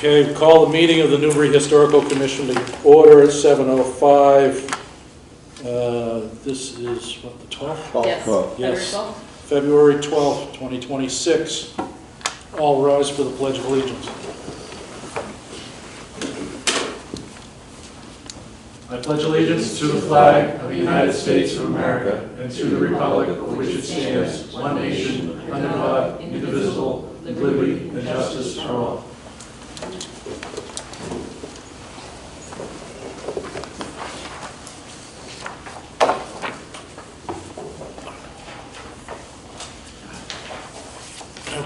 Okay, call the meeting of the Newbury Historical Commission to order at 7:05. This is, what, the 12th? Yes. Yes. February 12th, 2026. All rise for the Pledge of Allegiance. I pledge allegiance to the flag of the United States of America and to the republic for which it stands, one nation, under God, indivisible, with liberty and justice for all.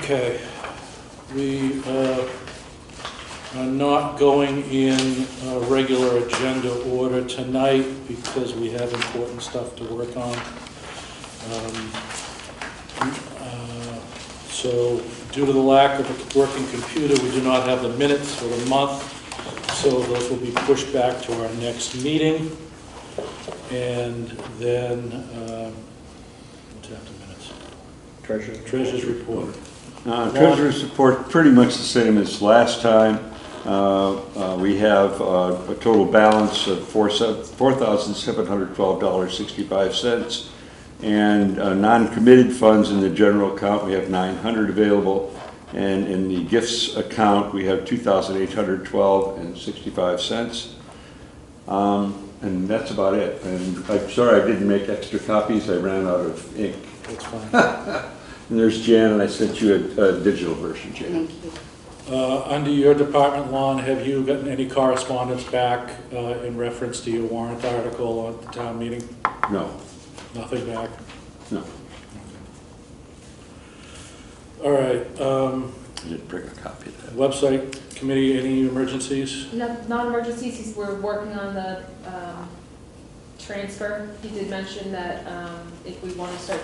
Okay, we are not going in regular agenda order tonight because we have important stuff to work on. So due to the lack of a working computer, we do not have the minutes for the month, so those will be pushed back to our next meeting. And then, what's after minutes? Treasurer's report. Treasurer's report pretty much the same as last time. We have a total balance of $4,712.65, and non-committed funds in the general account we have $900 available, and in the gifts account we have $2,812.65. And that's about it. And I'm sorry I didn't make extra copies. I ran out of ink. That's fine. And there's Jan, and I sent you a digital version, Jan. Thank you. Under your department, Lon, have you gotten any correspondence back in reference to your warrant article at the town meeting? No, Nothing back? no. All right, I didn't bring a copy of that. website committee, any emergencies? No, non-emergencies, we're working on the transfer. He did mention that if we want to start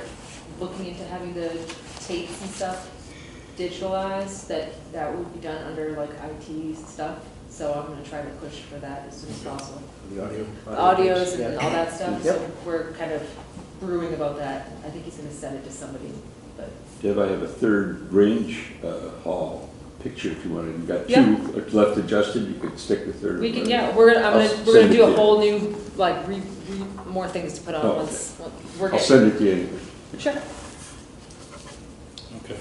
looking into having the tapes and stuff digitalized, that would be done under like IT stuff. So I'm gonna try to push for that as soon as possible. The audio. Audios and all that stuff, Yep. so we're kind of brewing about that. I think he's gonna send it to somebody, but. Deb, I have a third range hall picture if you wanted. You've got Yeah. two left adjusted, you could stick the third. We can, one. yeah, I'll we're gonna send do it a to whole new, like, more things to put on Oh, once, we're I'll getting. send it to you anyway. Sure. Okay.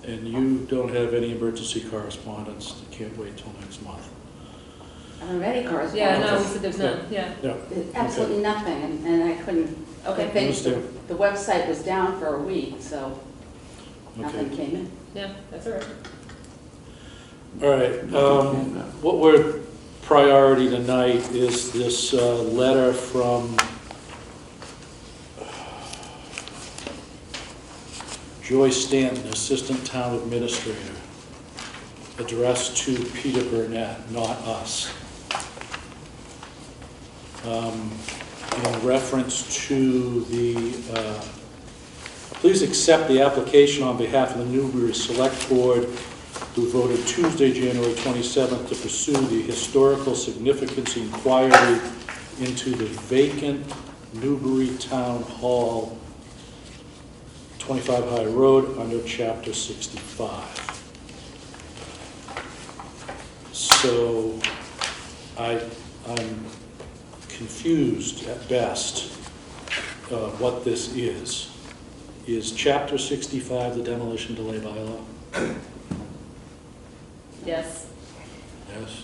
And you don't have any emergency correspondence? You can't wait till next month? I haven't read any correspondence. Yeah, no, we said there's none, yeah. Yeah. Absolutely nothing, and I couldn't, Okay. I think Understand. the website was down for a week, so nothing Okay. came in. Yeah, that's all right. All right, what we're priority tonight is this letter from Joy Stanton, Assistant Town Administrator, addressed to Peter Burnett, not us, in reference to the, please accept the application on behalf of the Newbury Select Board, who voted Tuesday, January 27th, to pursue the historical significance inquiry into the vacant Newbury Town Hall, 25 High Road, under Chapter 65. So I'm confused at best what this is. Is Chapter 65 the demolition delay bylaw? Yes. Yes.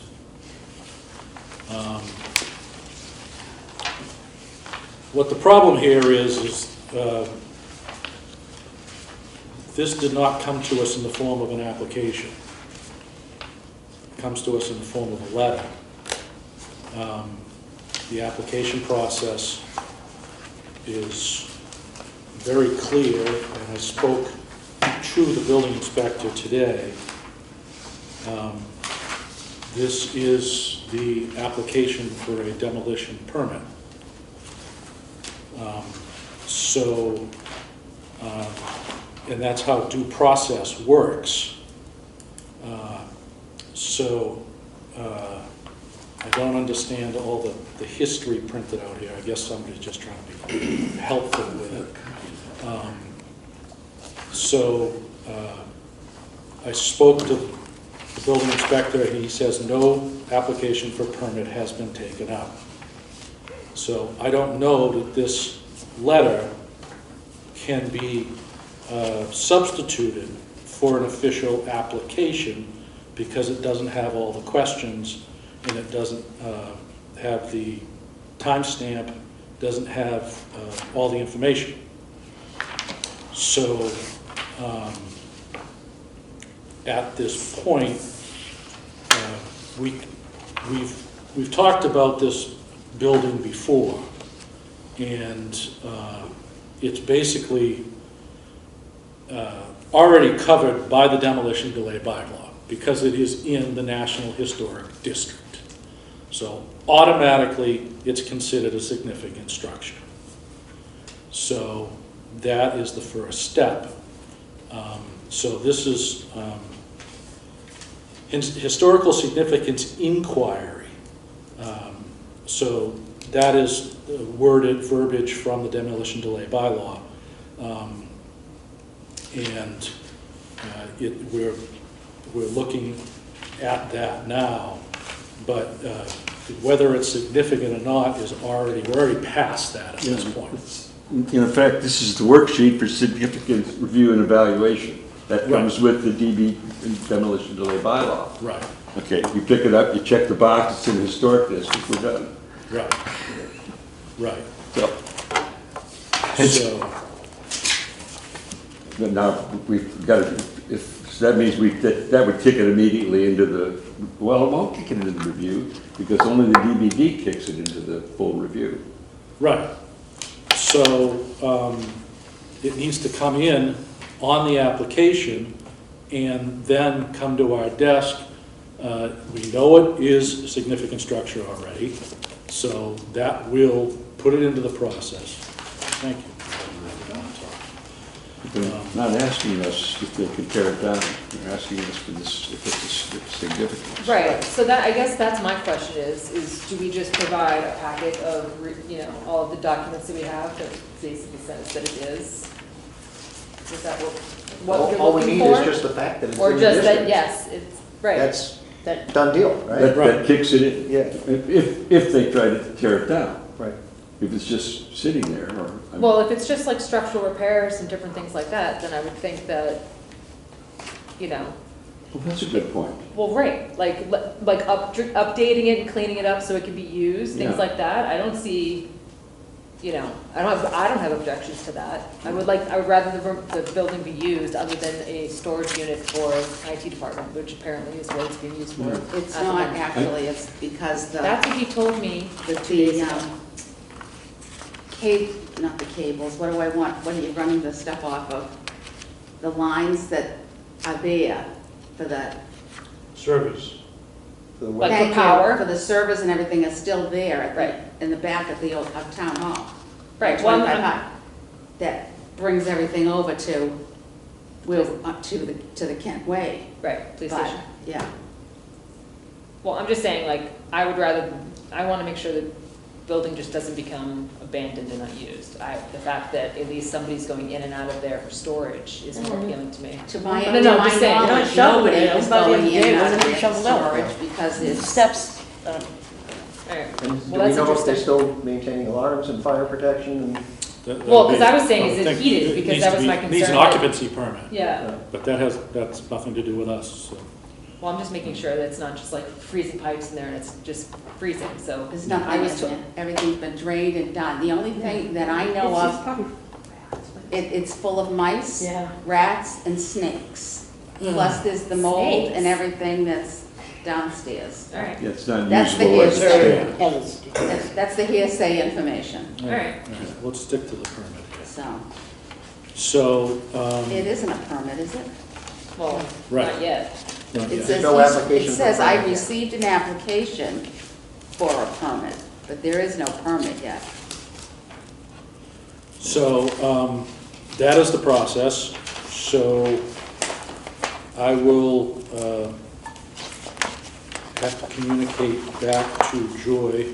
What the problem here is this did not come to us in the form of an application. It comes to us in the form of a letter. The application process is very clear, and I spoke to the building inspector today. This is the application for a demolition permit. And that's how due process works. I don't understand all the history printed out here. I guess somebody's just trying to be helpful with it. I spoke to the building inspector, and he says no application for permit has been taken up. So I don't know that this letter can be substituted for an official application because it doesn't have all the questions and it doesn't have the timestamp, doesn't have all the information. So at this point, we've talked about this building before, and it's basically already covered by the demolition delay bylaw because it is in the National Historic District. So automatically, it's considered a significant structure. So that is the first step. So this is historical significance inquiry. So that is worded verbiage from the demolition delay bylaw. And we're looking at that now, but whether it's significant or not is we're already past that at this point. In fact, this is the worksheet for significant review and evaluation. That comes with the DB demolition delay bylaw. Right, Okay, you pick it up, you check the box, it's in the historic district, we're done. right, right. So, So, but now we've got to, so that means that would kick it immediately into the, well, it won't kick it into the review because only the DBD kicks it into the full review. right. So it needs to come in on the application and then come to our desk. We know it is a significant structure already, so that will put it into the process. Thank you. They're not asking us if they can tear it down, they're asking us for this, if it's significant. Right, so that, I guess that's my question is do we just provide a packet of, all of the documents that we have that basically says that it is? Is that what you're All we looking need for? is just the fact that it's in Or the just that, district. yes, it's, right. That's That, done deal, right? That kicks it in, Yeah. if they try to tear it down. Right. If it's just sitting there, or. well, if it's just like structural repairs and different things like that, then I would think that, Well, that's a good point. well, right, like updating it and cleaning it up so it can be used, things Yeah. like that. I don't see, I don't have objections to that. I would rather the building be used other than a storage unit for IT department, which apparently is what it's being used for. It's at the not moment. actually, it's because That's what he told me the, 2 days ago. not the cables, what do I want, what are you running the stuff off of? The lines that are there for the. Service. For the Like way- for Thank you. power? For the servers and everything are still there at Right. in the back of the old, of town hall. Right, well, 25 high. That brings everything over to, up to the Kent Way. right, police But, station. yeah, Well, I'm just saying, like, I want to make sure the building just doesn't become abandoned and unused. The fact that at least somebody's going in and out of there for storage is more appealing to me. to my, No, to no, I'm my just saying, you're not knowledge, shoveling nobody it. is Everybody going in the in day and out wasn't of even there for shoveled out. storage because it's. Steps. All right, And do well, we that's know if they're interesting. still maintaining alarms and fire protection? Well, 'cause I was saying, is it think heated? Because needs that to was be- my Needs an concern. occupancy permit, Yeah, but that's nothing to do with us, so. well, I'm just making sure that it's not just like freezing pipes in there and it's just freezing, so. There's I nothing was in there. Everything's been drained and done. The only thing that I know It's of, probably. it's full of mice, Yeah. rats, and snakes. Plus there's the mold and Snakes. everything that's downstairs. All right, Yeah, it's not That's the usable as it hearsay. stands. That's the hearsay information, all right. Let's stick to the permit here. so. So, It isn't a permit, is it? Well, Right. not yet. not It yet. says, no application it for says, a I permit yet." received an application for a permit, but there is no permit yet. So, that is the process. So, I will have to communicate back to Joy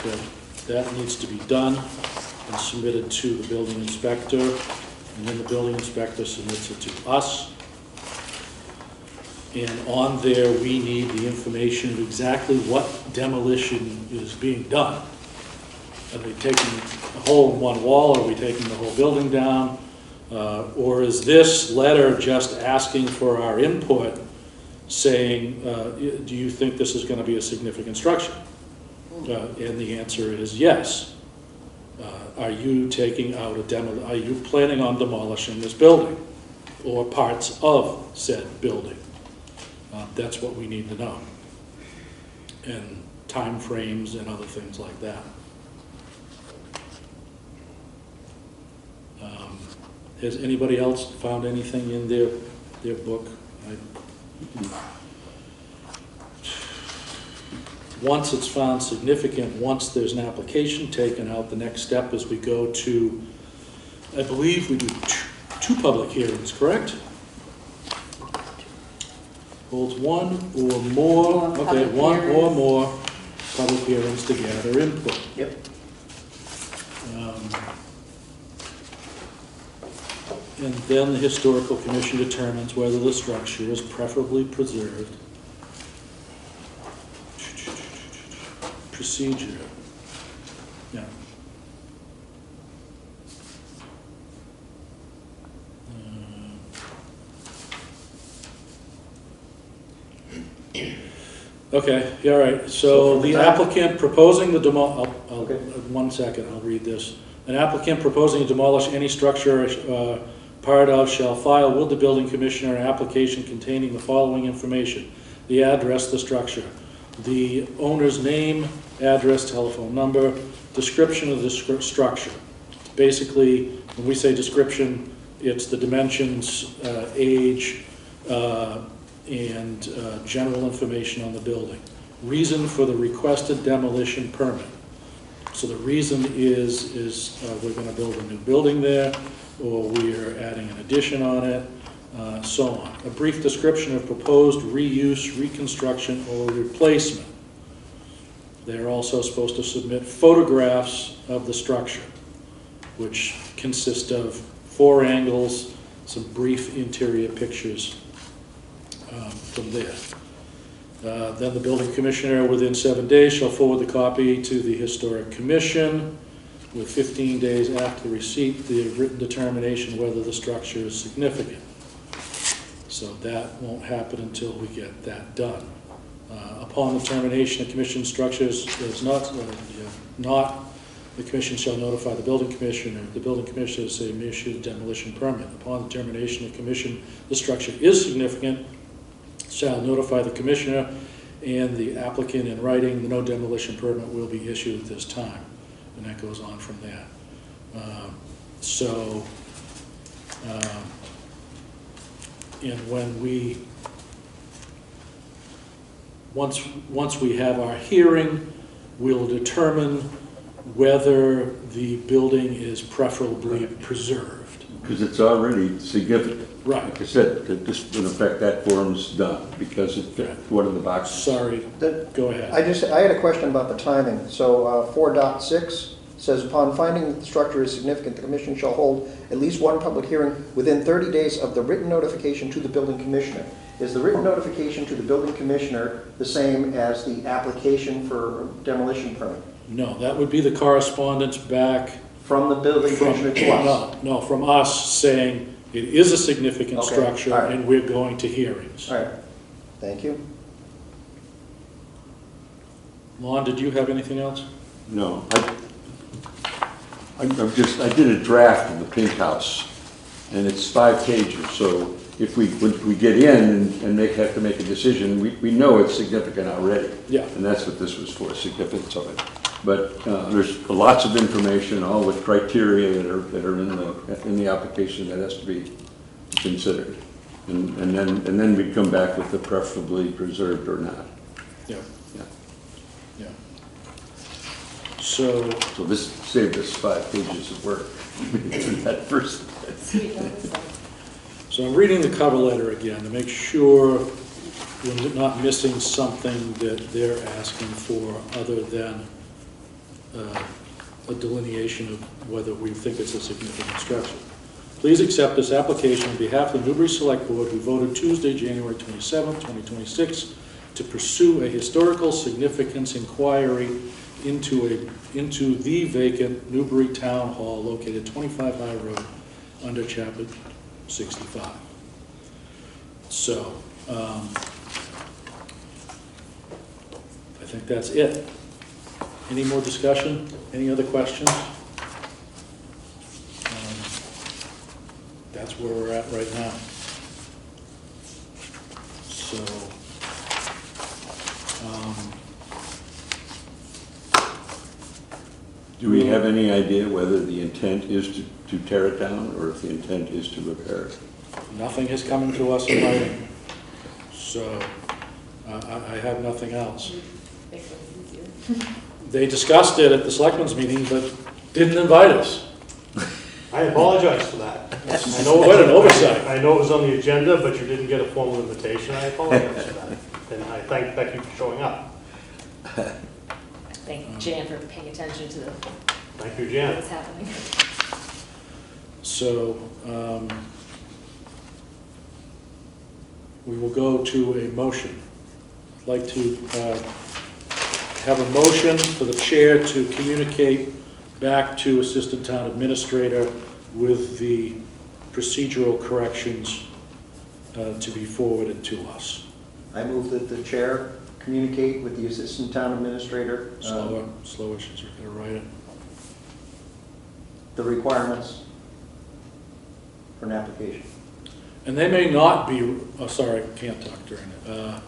that that needs to be done and submitted to the building inspector, and then the building inspector submits it to us, And on there, we need the information of exactly what demolition is being done. Are they taking a hole in one wall, are we taking the whole building down? Or is this letter just asking for our input, saying, do you think this is going to be a significant structure? And the answer is yes. Are you taking out are you planning on demolishing this building or parts of said building? That's what we need to know. And time frames and other things like that. Has anybody else found anything in their book? Once it's found significant, once there's an application taken out, the next step is we go to, I believe we do two public hearings, correct? Holds one or more, More okay, public one or hearings. more public hearings to gather input. Yep. And then the Historical Commission determines whether the structure is preferably preserved. Procedure. Yeah. Okay, yeah, all right, so the applicant proposing the Okay. one second, I'll read this. An applicant proposing to demolish any structure part of shall file with the building commissioner an application containing the following information: the address, the structure, the owner's name, address, telephone number, description of the structure. Basically, when we say description, it's the dimensions, age, and general information on the building. Reason for the requested demolition permit. So the reason is we're going to build a new building there, or we're adding an addition on it, so on. A brief description of proposed reuse, reconstruction, or replacement. They're also supposed to submit photographs of the structure, which consist of 4 angles, some brief interior pictures from there. Then the building commissioner, within 7 days, shall forward the copy to the Historic Commission. With 15 days after the receipt, the written determination whether the structure is significant. So that won't happen until we get that done. Upon the termination of commission structures is not, the commission shall notify the building commissioner. The building commissioner may issue the demolition permit. Upon the termination of commission, the structure is significant, shall notify the commissioner and the applicant in writing. The no demolition permit will be issued at this time. And that goes on from there. And when we, once we have our hearing, we'll determine whether the building is preferably preserved. Because it's already significant. Right. Like I said, that this, in effect, that form's done, because it fit one of the boxes. Sorry, That- go ahead. I had a question about the timing. So 4.6 says, upon finding that the structure is significant, the commission shall hold at least one public hearing within 30 days of the written notification to the building commissioner. Is the written notification to the building commissioner the same as the application for demolition permit? No, that would be the correspondence back From the building commissioner to us? No, from us saying it is a significant Okay, structure all right. and we're going to hearings. All right, thank you. Lon, did you have anything else? No, I did a draft of the Pink House, and it's 5 pages, so if when we get in and have to make a decision, we know it's significant already. Yeah. And that's what this was for, significance of it. But there's lots of information, all the criteria that are in the application that has to be considered. And then we come back with the preferably preserved or not. Yeah. Yeah. Yeah. So, This saved us 5 pages of work. That first. Sweet, that was fun. so I'm reading the cover letter again to make sure we're not missing something that they're asking for other than a delineation of whether we think it's a significant structure. Please accept this application on behalf of the Newbury Select Board, who voted Tuesday, January 27, 2026, to pursue a historical significance inquiry into the vacant Newbury Town Hall located 25 High Road under Chapter 65. So, I think that's it. Any more discussion? Any other questions? That's where we're at right now. So, Do we have any idea whether the intent is to tear it down, or if the intent is to repair it? nothing has come to us in writing, so I have nothing else. Make things easier. They discussed it at the selectmen's meeting, but didn't invite us. I apologize for that. I know What an oversight. I know it was on the agenda, but you didn't get a formal invitation. I apologize for that. And I thank Becky for showing up. Thank Jan for paying attention to Thank you, Jan. what's happening. So, we will go to a motion. I'd like to have a motion for the chair to communicate back to Assistant Town Administrator with the procedural corrections to be forwarded to us. I move that the chair communicate with the Assistant Town Administrator Slower, she's gonna write it. the requirements for an application. And they may not be, oh, sorry, can't talk during it.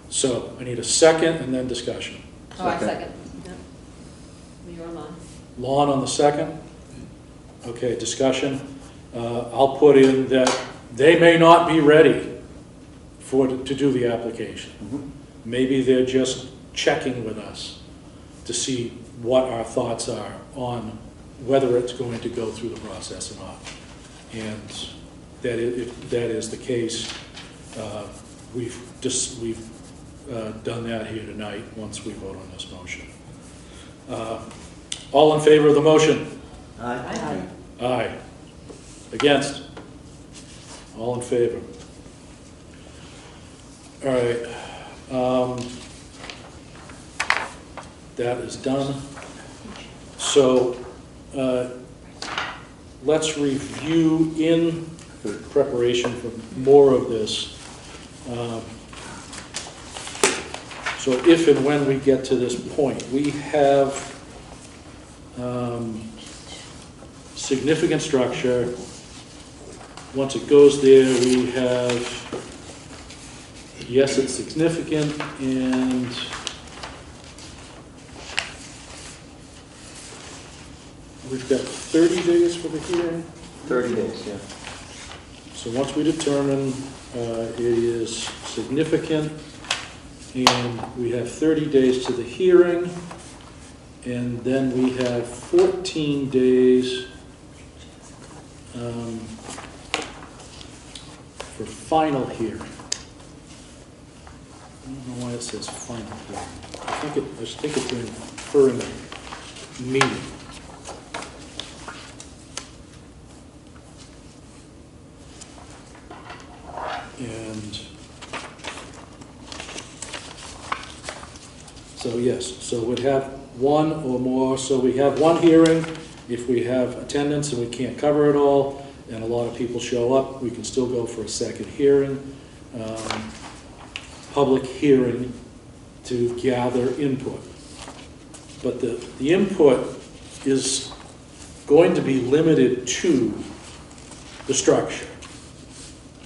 So I need a second and then discussion. Oh, I Second. second. Yep. You're on. Lon on the second? Okay, discussion. I'll put in that they may not be ready to do the application. Maybe they're just checking with us to see what our thoughts are on whether it's going to go through the process or not. And that if that is the case, we've done that here tonight once we vote on this motion. All in favor of the motion? Aye. Aye. Against? All in favor? All right. That is done. So let's review in preparation for more of this. So if and when we get to this point, we have significant structure. Once it goes there, we have, yes, it's significant, and we've got 30 days for the hearing. 30 days, yeah. So once we determine it is significant, and we have 30 days to the hearing, and then we have 14 days for final hearing. I don't know why it says final hearing. I think it's referring to meeting. And so, yes, so we'd have one or more, so we have one hearing. If we have attendance and we can't cover it all, and a lot of people show up, we can still go for a second hearing, public hearing to gather input. But the input is going to be limited to the structure.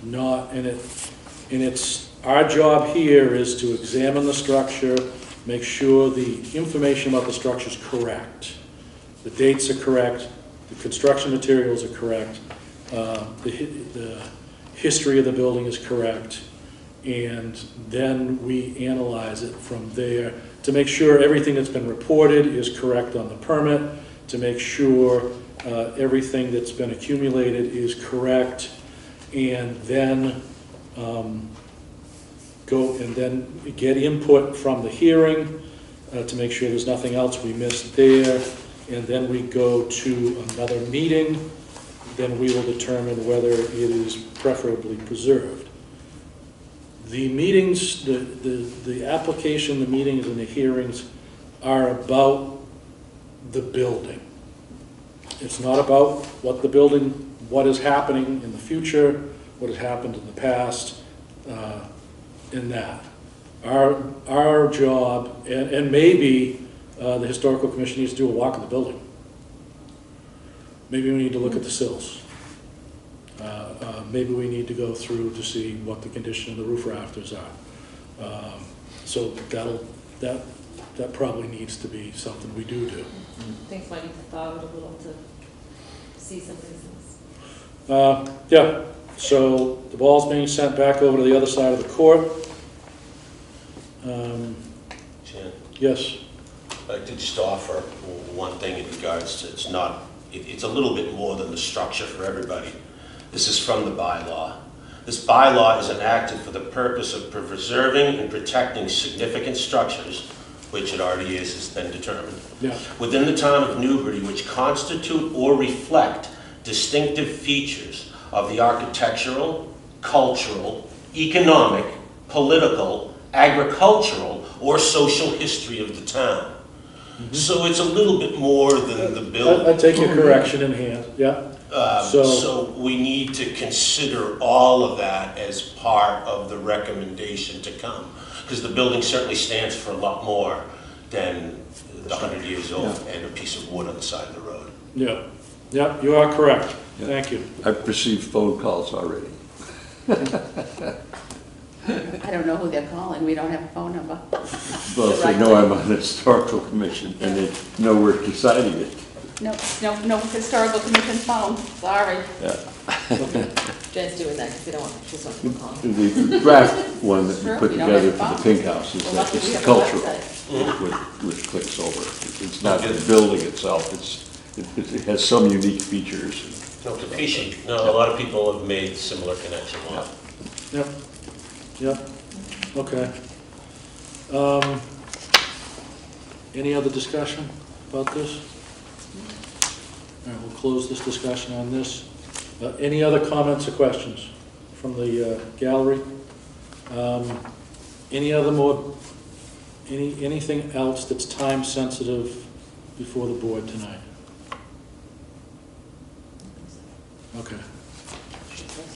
Not, and it's, our job here is to examine the structure, make sure the information about the structure is correct. The dates are correct, the construction materials are correct, the history of the building is correct, and then we analyze it from there to make sure everything that's been reported is correct on the permit, to make sure everything that's been accumulated is correct, and then go and then get input from the hearing to make sure there's nothing else we missed there, and then we go to another meeting then we will determine whether it is preferably preserved. The meetings, the application, the meetings and the hearings are about the building. It's not about what is happening in the future, what has happened in the past, in that. Our job, and maybe the Historical Commission needs to do a walk of the building. Maybe we need to look at the sills. Maybe we need to go through to see what the condition of the roof rafters are. So that probably needs to be something we do. Things might need to thaw out a little to see some reasons. Yeah, so the ball's being sent back over to the other side of the court. Jan, Yes, I'd like to just offer one thing in regards to, it's a little bit more than the structure for everybody. This is from the bylaw. This bylaw is enacted for the purpose of preserving and protecting significant structures, which it already is, has been determined, yeah, within the town of Newbury, which constitute or reflect distinctive features of the architectural, cultural, economic, political, agricultural, or social history of the town. So it's a little bit more than the building. I take your correction in hand, yeah. So we need to consider all of that as part of the recommendation to come. Because the building certainly stands for a lot more than the 100 years old and a piece of wood on the side of the road. Yeah, yeah, you are correct. Yeah. Thank you. I've received phone calls already. I don't know who they're calling, we don't have a phone number. Well, if they know I'm on the Historical Commission and they know we're deciding it. No historical commission phone, sorry. Jen's doing that because they don't want, she's not going to call. The draft one that we Sure, put we don't together have for the phones. Pink House is Well, that lucky we it's have a cultural, website. which clicks over. It's not the building itself, it has some unique features. No, Capisci, no, a lot of people have made similar connection. Yep, yep, okay. Any other discussion about this? All right, we'll close this discussion on this. Any other comments or questions from the gallery? Anything else that's time sensitive before the board tonight? Okay.